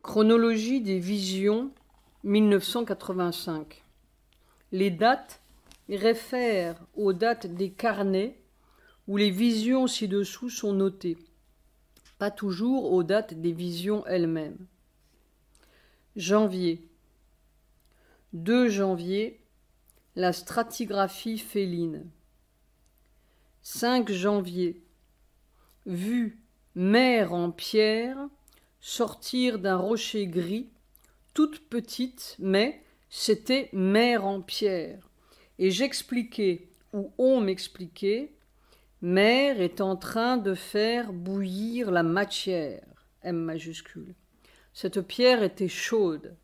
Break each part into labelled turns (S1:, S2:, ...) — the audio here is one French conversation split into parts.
S1: Chronologie des visions 1985. Les dates réfèrent aux dates des carnets où les visions ci-dessous sont notées, pas toujours aux dates des visions elles-mêmes. Janvier. 2 janvier, la stratigraphie féline. 5 janvier, vue mer en pierre sortir d'un rocher gris, toute petite, mais c'était mer en pierre. Et j'expliquais, ou on m'expliquait, mer est en train de faire bouillir la matière, M majuscule. Cette pierre était chaude.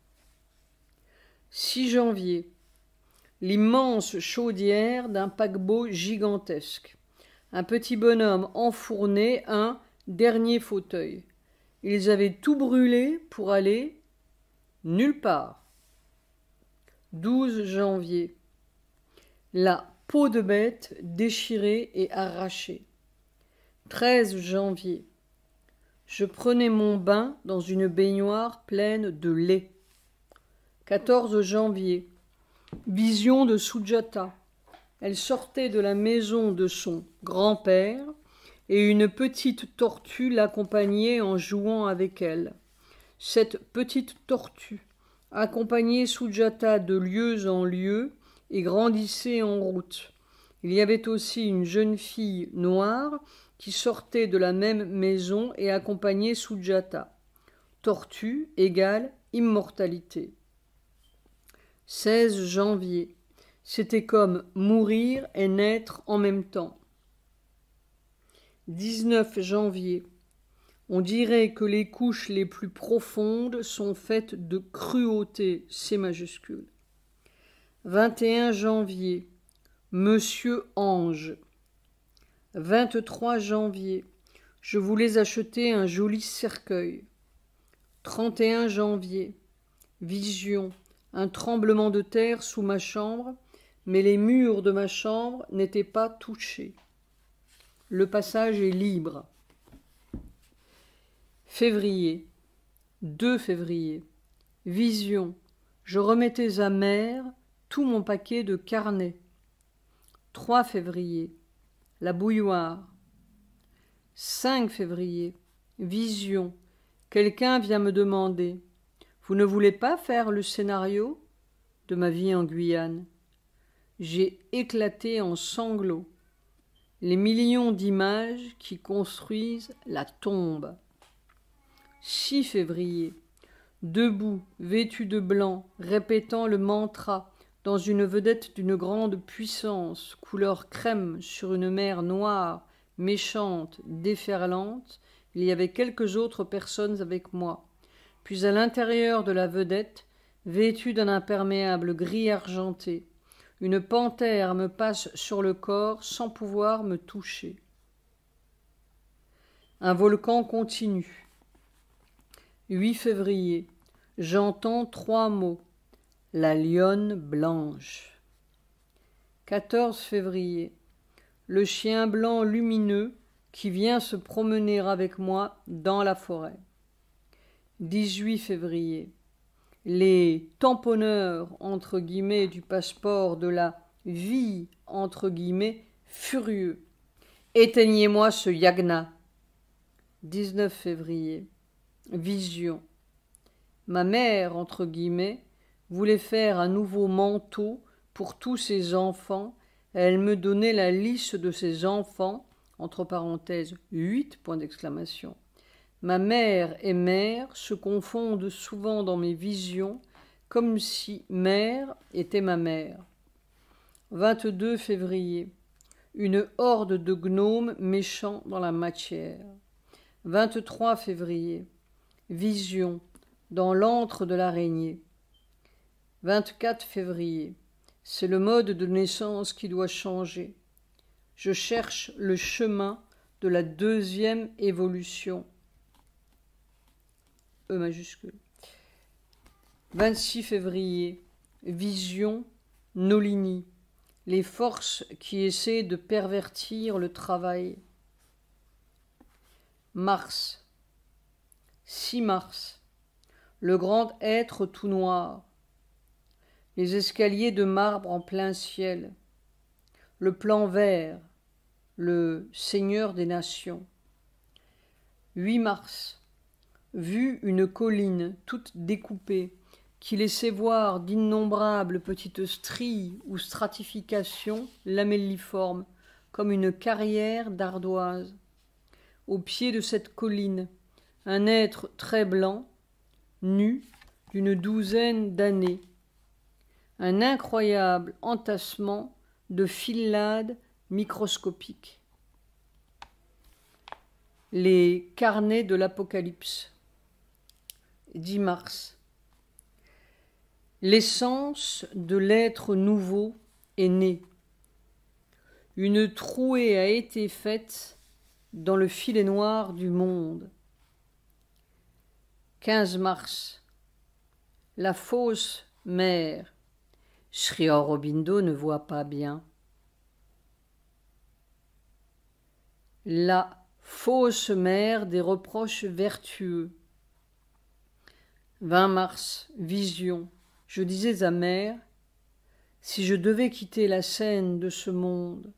S1: 6 janvier, l'immense chaudière d'un paquebot gigantesque. Un petit bonhomme enfourné, un dernier fauteuil. Ils avaient tout brûlé pour aller nulle part. 12 janvier. La peau de bête déchirée et arrachée. 13 janvier. Je prenais mon bain dans une baignoire pleine de lait. 14 janvier. Vision de Sujata. Elle sortait de la maison de son grand-père et une petite tortue l'accompagnait en jouant avec elle. Cette petite tortue accompagnait Sujata de lieu en lieu et grandissait en route. Il y avait aussi une jeune fille noire qui sortait de la même maison et accompagnait Sujata. Tortue égale immortalité. 16 janvier. C'était comme mourir et naître en même temps. 19 janvier. On dirait que les couches les plus profondes sont faites de cruauté, C majuscule. 21 janvier. Monsieur Ange. 23 janvier. Je voulais acheter un joli cercueil. 31 janvier. Vision. Un tremblement de terre sous ma chambre, mais les murs de ma chambre n'étaient pas touchés. Le passage est libre. Février. 2 février. Vision. Je remettais à mère tout mon paquet de carnets. 3 février. La bouilloire. 5 février. Vision. Quelqu'un vient me demander: vous ne voulez pas faire le scénario de ma vie en Guyane? J'ai éclaté en sanglots. Les millions d'images qui construisent la tombe. 6 février. Debout, vêtu de blanc, répétant le mantra, dans une vedette d'une grande puissance, couleur crème sur une mer noire, méchante, déferlante, il y avait quelques autres personnes avec moi. Puis à l'intérieur de la vedette, vêtue d'un imperméable gris argenté, une panthère me passe sur le corps sans pouvoir me toucher. Un volcan continue. 8 février. J'entends 3 mots. La lionne blanche. 14 février. Le chien blanc lumineux qui vient se promener avec moi dans la forêt. 18 février. Les tamponneurs, entre guillemets, du passeport de la vie, entre guillemets, furieux. Éteignez-moi ce yagna. 19 février. Vision. Ma mère, entre guillemets, voulait faire un nouveau manteau pour tous ses enfants. Elle me donnait la liste de ses enfants, entre parenthèses 8 points d'exclamation. Ma mère et mère se confondent souvent dans mes visions, comme si mère était ma mère. 22 février. Une horde de gnomes méchants dans la matière. 23 février. Vision, dans l'antre de l'araignée. 24 février. C'est le mode de naissance qui doit changer. Je cherche le chemin de la deuxième évolution. E majuscule. 26 février. Vision, Nolini. Les forces qui essaient de pervertir le travail. Mars. 6 mars. le grand être tout noir, les escaliers de marbre en plein ciel, le plan vert, le Seigneur des nations. 8 mars. Vu une colline toute découpée qui laissait voir d'innombrables petites stries ou stratifications lamelliformes comme une carrière d'ardoise. Au pied de cette colline, un être très blanc, nu, d'une 12aine d'années. Un incroyable entassement de phyllades microscopiques. Les carnets de l'Apocalypse. 10 mars. L'essence de l'être nouveau est née. Une trouée a été faite dans le filet noir du monde. 15 mars. La fausse mère. Sri Aurobindo ne voit pas bien. La fausse mère des reproches vertueux. 20 mars. Vision. Je disais à mère, si je devais quitter la scène de ce monde,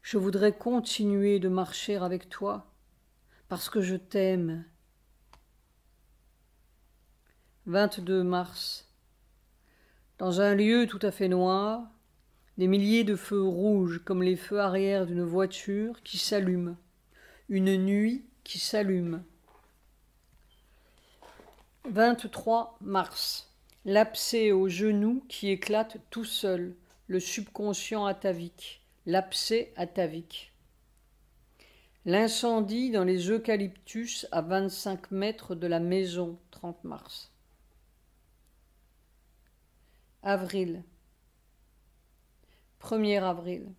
S1: je voudrais continuer de marcher avec toi, parce que je t'aime. 22 mars. Dans un lieu tout à fait noir, des milliers de feux rouges comme les feux arrière d'une voiture qui s'allument. Une nuit qui s'allume. 23 mars. L'abcès au genou qui éclate tout seul, le subconscient atavique, l'abcès atavique. L'incendie dans les eucalyptus à 25 mètres de la maison, 30 mars. Avril. 1er avril.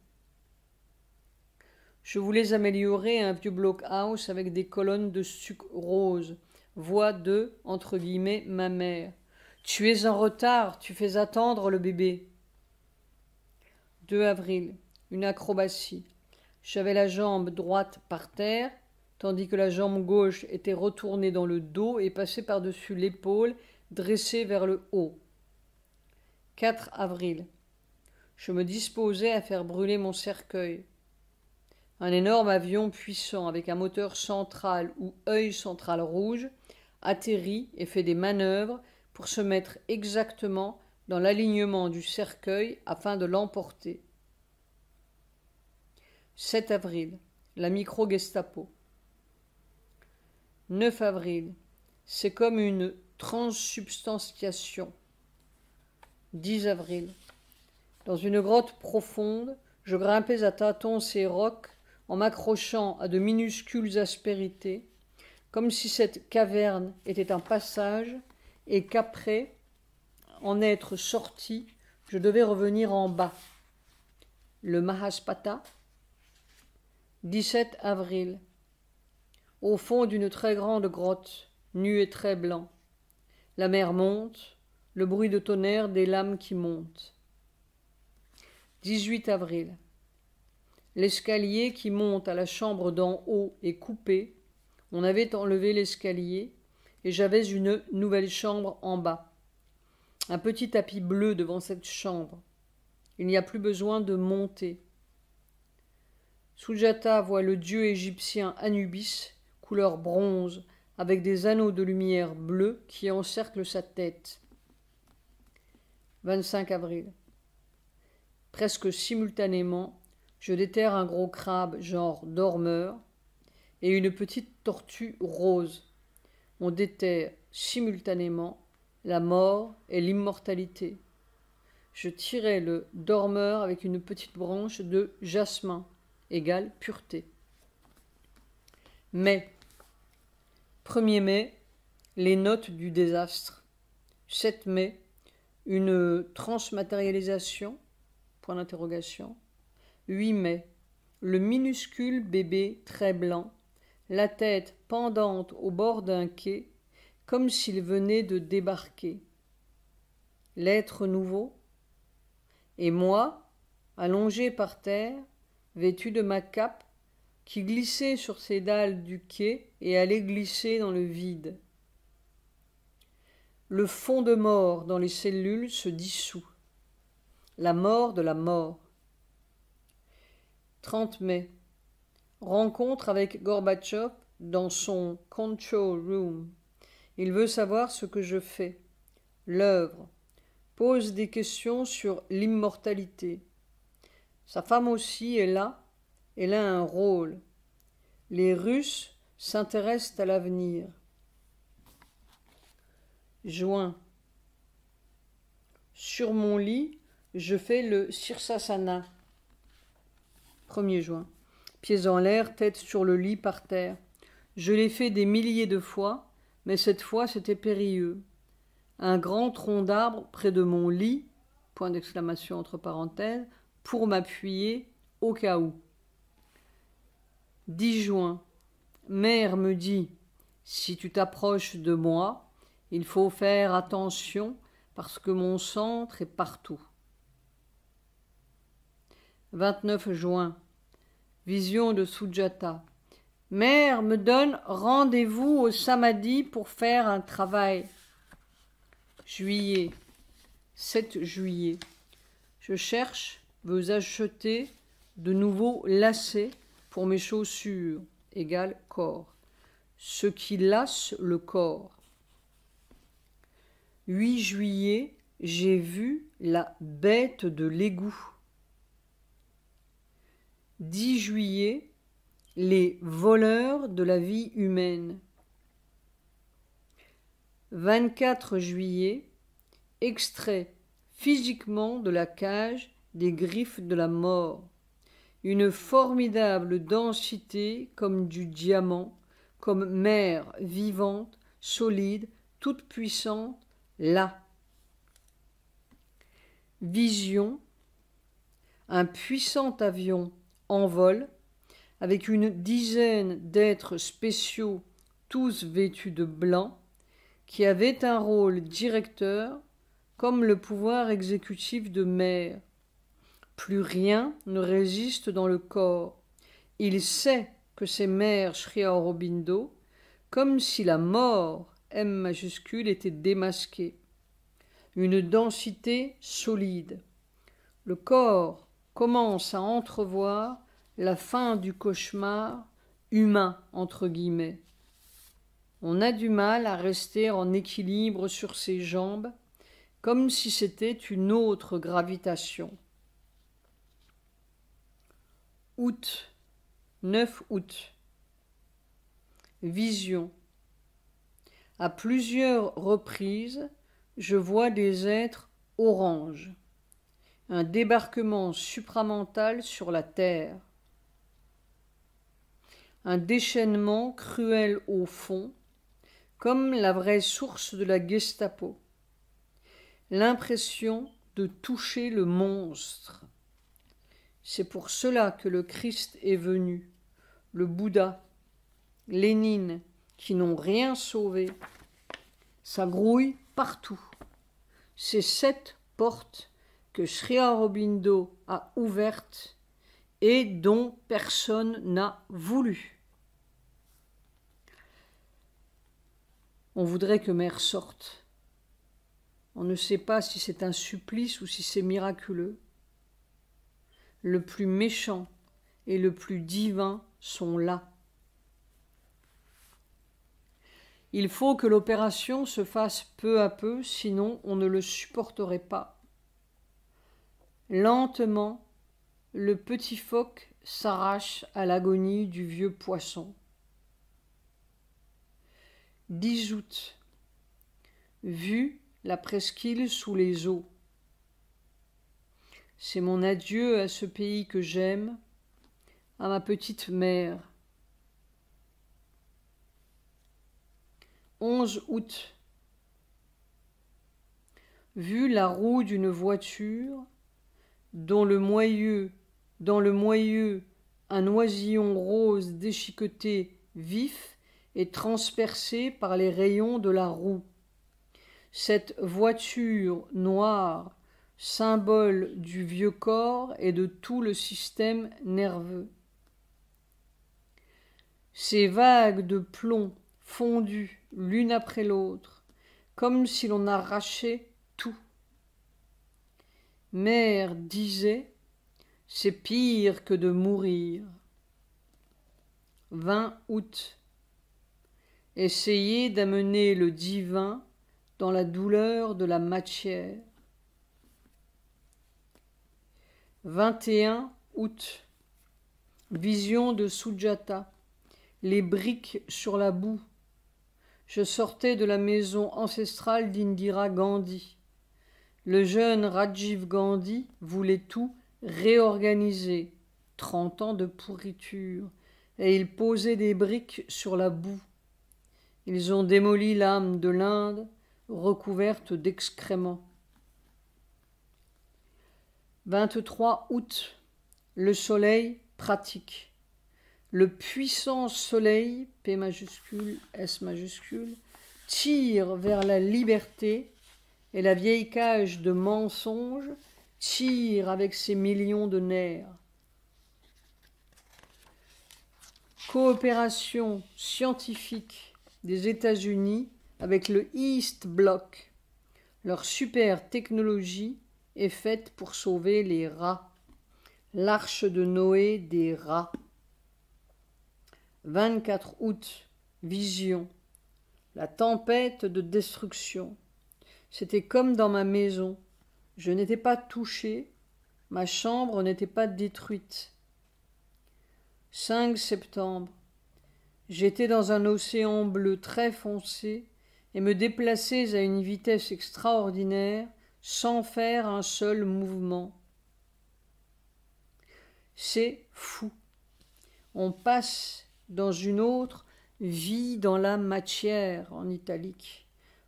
S1: Je voulais améliorer un vieux blockhouse avec des colonnes de sucre rose. Voix de, entre guillemets, ma mère. Tu es en retard, tu fais attendre le bébé. 2 avril. Une acrobatie. J'avais la jambe droite par terre, tandis que la jambe gauche était retournée dans le dos et passée par-dessus l'épaule, dressée vers le haut. 4 avril. Je me disposais à faire brûler mon cercueil. Un énorme avion puissant avec un moteur central ou œil central rouge atterrit et fait des manœuvres pour se mettre exactement dans l'alignement du cercueil afin de l'emporter. 7 avril. La micro-Gestapo. 9 avril. C'est comme une transsubstantiation. 10 avril. Dans une grotte profonde, je grimpais à tâtons ces rocs en m'accrochant à de minuscules aspérités, comme si cette caverne était un passage et qu'après en être sorti, je devais revenir en bas. Le Mahaspata. 17 avril. Au fond d'une très grande grotte, nu et très blanc. La mer monte, le bruit de tonnerre des lames qui montent. 18 avril. L'escalier qui monte à la chambre d'en haut est coupé. On avait enlevé l'escalier et j'avais une nouvelle chambre en bas. Un petit tapis bleu devant cette chambre. Il n'y a plus besoin de monter. Sujata voit le dieu égyptien Anubis, couleur bronze, avec des anneaux de lumière bleue qui encerclent sa tête. 25 avril. Presque simultanément, je déterre un gros crabe genre dormeur et une petite tortue rose. On déterre simultanément la mort et l'immortalité. Je tirais le dormeur avec une petite branche de jasmin, égale pureté. Mai. 1er mai, les notes du désastre. 7 mai, une transmatérialisation, point d'interrogation. 8 mai, le minuscule bébé très blanc, la tête pendante au bord d'un quai, comme s'il venait de débarquer. L'être nouveau. Et moi, allongé par terre, vêtu de ma cape, qui glissait sur ces dalles du quai et allait glisser dans le vide. Le fond de mort dans les cellules se dissout. La mort de la mort. 30 mai. Rencontre avec Gorbatchev dans son control room. Il veut savoir ce que je fais. L'œuvre. Pose des questions sur l'immortalité. Sa femme aussi est là. Elle a un rôle. Les Russes s'intéressent à l'avenir. Juin. Sur mon lit, je fais le Sirsasana. 1er juin. Pieds en l'air, tête sur le lit par terre. Je l'ai fait des milliers de fois, mais cette fois c'était périlleux. Un grand tronc d'arbre près de mon lit, point d'exclamation entre parenthèses, pour m'appuyer au cas où. 10 juin. Mère me dit, si tu t'approches de moi, il faut faire attention parce que mon centre est partout. 29 juin. Vision de Sujata. Mère me donne rendez-vous au Samadhi pour faire un travail. Juillet. 7 juillet. Je cherche, veux acheter de nouveaux lacets pour mes chaussures, égale corps. Ce qui lasse le corps. 8 juillet, j'ai vu la bête de l'égout. 10 juillet, les voleurs de la vie humaine. 24 juillet, extrait physiquement de la cage des griffes de la mort. Une formidable densité comme du diamant, comme mer vivante, solide, toute puissante, là. Vision, un puissant avion en vol, avec une dizaine d'êtres spéciaux, tous vêtus de blanc, qui avaient un rôle directeur, comme le pouvoir exécutif de mère. Plus rien ne résiste dans le corps. Il sait que c'est mère Sri Aurobindo, comme si la mort, M majuscule, était démasquée. Une densité solide. Le corps commence à entrevoir la fin du cauchemar humain, entre guillemets. On a du mal à rester en équilibre sur ses jambes, comme si c'était une autre gravitation. Août, 9 août. Vision. À plusieurs reprises, je vois des êtres orange. Un débarquement supramental sur la terre. Un déchaînement cruel au fond, comme la vraie source de la Gestapo. L'impression de toucher le monstre. C'est pour cela que le Christ est venu, le Bouddha, Lénine, qui n'ont rien sauvé. Ça grouille partout. Ces 7 portes que Sri Aurobindo a ouvertes et dont personne n'a voulu. On voudrait que Mère sorte. On ne sait pas si c'est un supplice ou si c'est miraculeux. Le plus méchant et le plus divin sont là. Il faut que l'opération se fasse peu à peu, sinon on ne le supporterait pas. Lentement, le petit phoque s'arrache à l'agonie du vieux poisson. 10 août. Vue la presqu'île sous les eaux. C'est mon adieu à ce pays que j'aime, à ma petite mère. 11 août. Vu la roue d'une voiture, dans le moyeu, un oisillon rose déchiqueté vif est transpercé par les rayons de la roue. Cette voiture noire, symbole du vieux corps et de tout le système nerveux. Ces vagues de plomb fondues l'une après l'autre, comme si l'on arrachait tout. Mère disait, c'est pire que de mourir. 20 août. Essayer d'amener le divin dans la douleur de la matière. 21 août. Vision de Sujata. Les briques sur la boue. Je sortais de la maison ancestrale d'Indira Gandhi. Le jeune Rajiv Gandhi voulait tout réorganiser. 30 ans de pourriture. Et il posait des briques sur la boue. Ils ont démoli l'âme de l'Inde, recouverte d'excréments. 23 août. Le soleil pratique. Le puissant soleil, P majuscule, S majuscule, tire vers la liberté et la vieille cage de mensonges tire avec ses millions de nerfs. Coopération scientifique des États-Unis avec le East Bloc. Leur super technologie est faite pour sauver les rats. L'arche de Noé des rats. 24 août. Vision. La tempête de destruction. C'était comme dans ma maison. Je n'étais pas touché. Ma chambre n'était pas détruite. 5 septembre. J'étais dans un océan bleu très foncé et me déplaçais à une vitesse extraordinaire sans faire un seul mouvement. C'est fou. On passe dans une autre vie dans la matière en italique.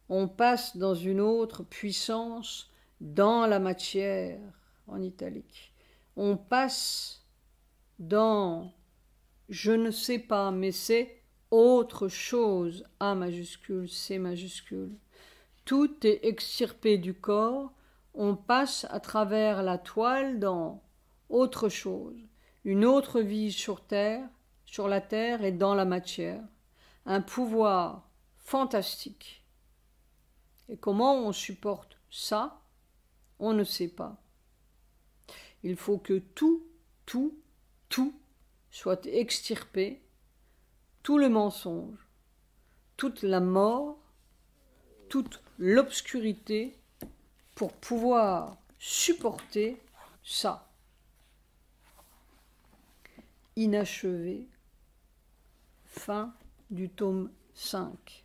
S1: On passe dans une autre puissance dans la matière en italique. On passe dans je ne sais pas, mais c'est autre chose, A majuscule, C majuscule. Tout est extirpé du corps, on passe à travers la toile dans autre chose, une autre vie sur terre, sur la terre et dans la matière, un pouvoir fantastique. Et comment on supporte ça, on ne sait pas. Il faut que tout soit extirpé, tout le mensonge, toute la mort, toute l'obscurité pour pouvoir supporter ça. Inachevé, fin du tome 5.